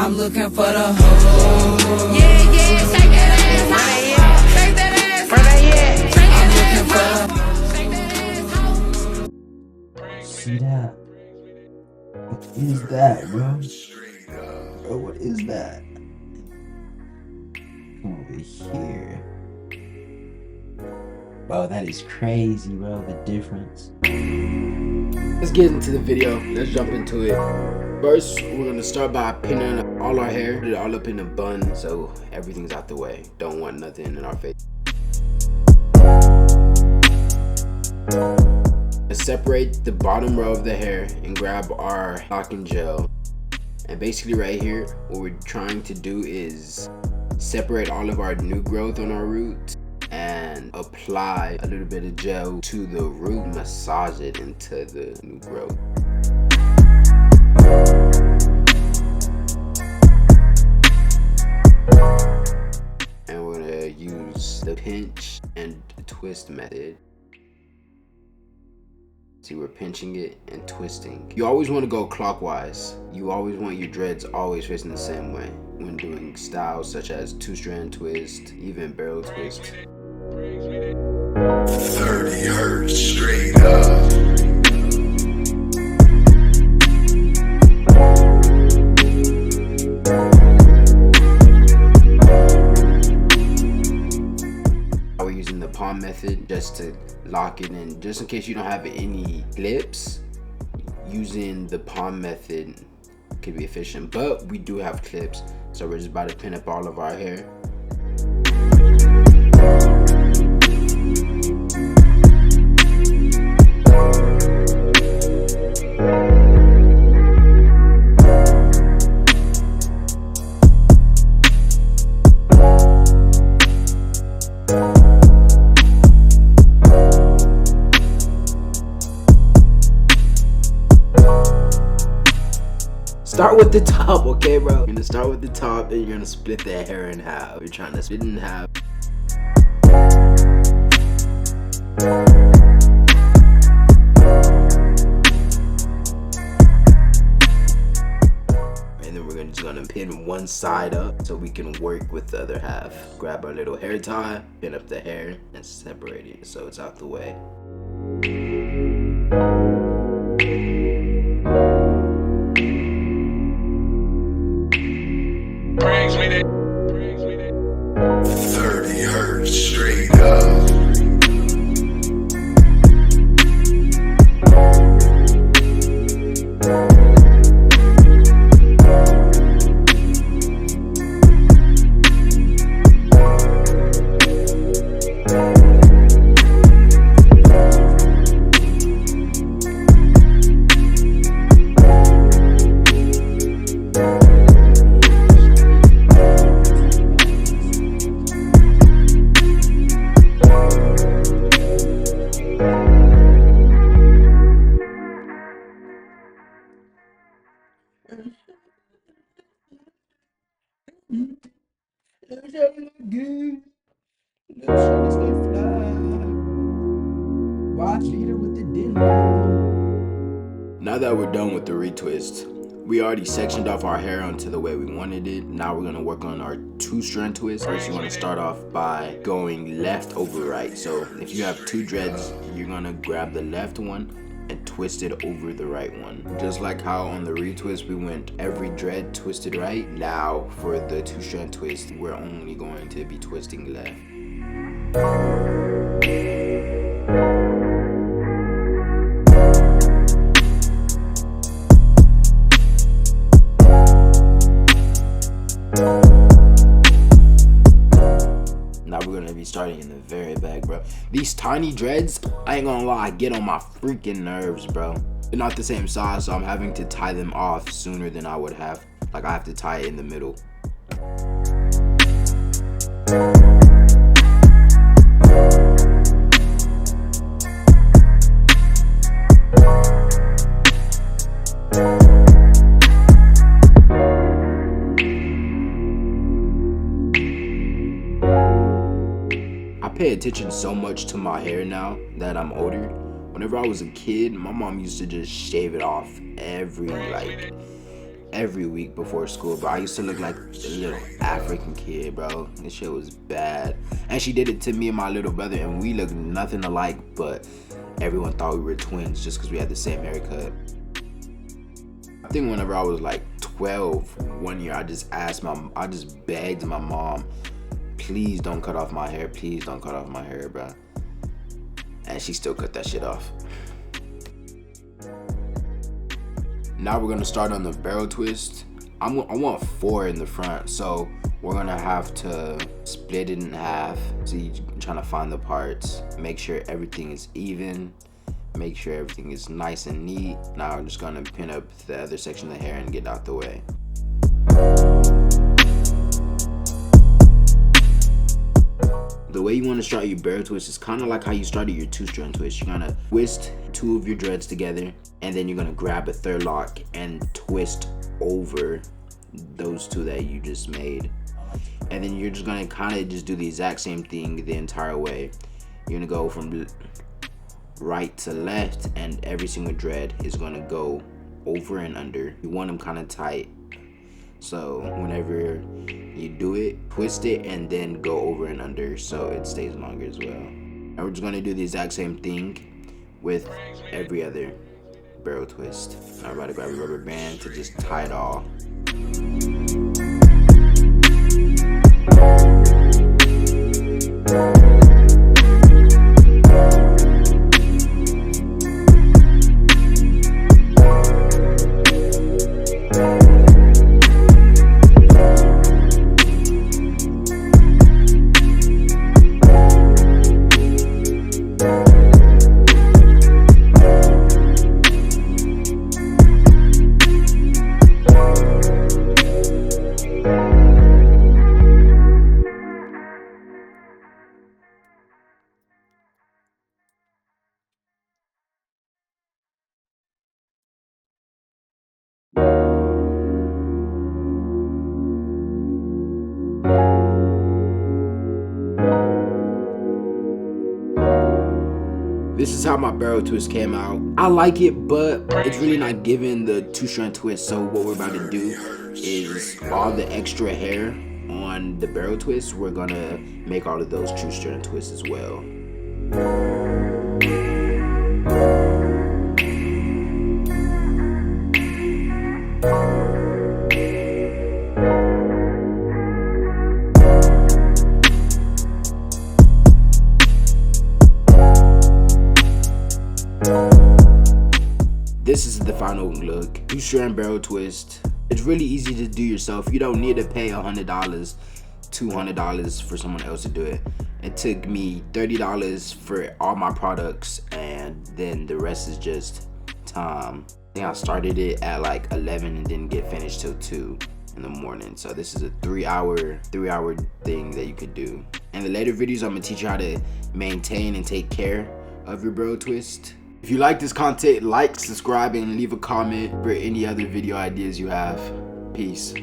I'm looking for the hoe. Yeah, yeah, shake that ass, hoe. Shake that ass, where they at? Shake that ass, hoe. See that? What is that, bro? Bro, what is that? Come over here. Bro, that is crazy, bro, the difference. Let's get into the video. Let's jump into it. First, we're gonna start by pinning all our hair, put it all up in a bun so everything's out the way. Don't want nothing in our face. Let's separate the bottom row of the hair and grab our locking gel. And basically right here, what we're trying to do is separate all of our new growth on our roots and apply a little bit of gel to the root, massage it into the new growth. And we're gonna use the pinch and twist method. See, we're pinching it and twisting. You always want to go clockwise. You always want your dreads always facing the same way when doing styles such as 2-strand twist, even barrel twist. 30 hertz straight up. We're using the palm method just to lock it in, just in case you don't have any clips. Using the palm method could be efficient, but we do have clips, so we're just about to pin up all of our hair. Start with the top, okay, bro? You're gonna start with the top and you're gonna split that hair in half. You're trying to split it in half. And then we're just gonna pin one side up so we can work with the other half. Grab our little hair tie, pin up the hair, and separate it so it's out the way. 30 hertz straight up. Now that we're done with the retwist, we already sectioned off our hair onto the way we wanted it. Now we're gonna work on our 2-strand twist. First, you wanna start off by going left over right. So if you have 2 dreads, you're gonna grab the left one and twist it over the right one. Just like how on the retwist we went every dread twisted right, now for the 2-strand twist, we're only going to be twisting left. Now we're gonna be starting in the very back, bro. These tiny dreads, I ain't gonna lie, get on my freaking nerves, bro. They're not the same size, so I'm having to tie them off sooner than I would have. Like, I have to tie it in the middle. I pay attention so much to my hair now that I'm older. Whenever I was a kid, my mom used to just shave it off every every week before school, bro. I used to look like a little African kid, bro. This shit was bad. And she did it to me and my little brother, and we looked nothing alike, but everyone thought we were twins just because we had the same haircut. I think whenever I was like 12, one year, I just begged my mom, please don't cut off my hair. Please don't cut off my hair, bro. And she still cut that shit off. Now we're gonna start on the barrel twist. I want 4 in the front, so we're gonna have to split it in half. So you're trying to find the parts, make sure everything is even, make sure everything is nice and neat. Now I'm just gonna pin up the other section of the hair and get out the way. The way you want to start your barrel twist is kind of like how you started your 2-strand twist. You're gonna twist 2 of your dreads together, and then you're gonna grab a 3rd lock and twist over those 2 that you just made. And then you're just gonna kind of just do the exact same thing the entire way. You're gonna go from right to left, and every single dread is gonna go over and under. You want them kind of tight. So whenever you do it, twist it and then go over and under so it stays longer as well. And we're just gonna do the exact same thing with every other barrel twist. Now we're about to grab a rubber band to just tie it all. This is how my barrel twist came out. I like it, but it's really not giving the 2-strand twist. So what we're about to do is all the extra hair on the barrel twist, we're gonna make all of those 2-strand twists as well. This is the final look. 2-strand barrel twist. It's really easy to do yourself. You don't need to pay $100, $200 for someone else to do it. It took me $30 for all my products, and then the rest is just time. I think I started it at like 11 and didn't get finished till 2 in the morning. So this is a 3-hour thing that you could do. In the later videos, I'm gonna teach you how to maintain and take care of your barrel twist. If you like this content, like, subscribe, and leave a comment for any other video ideas you have. Peace.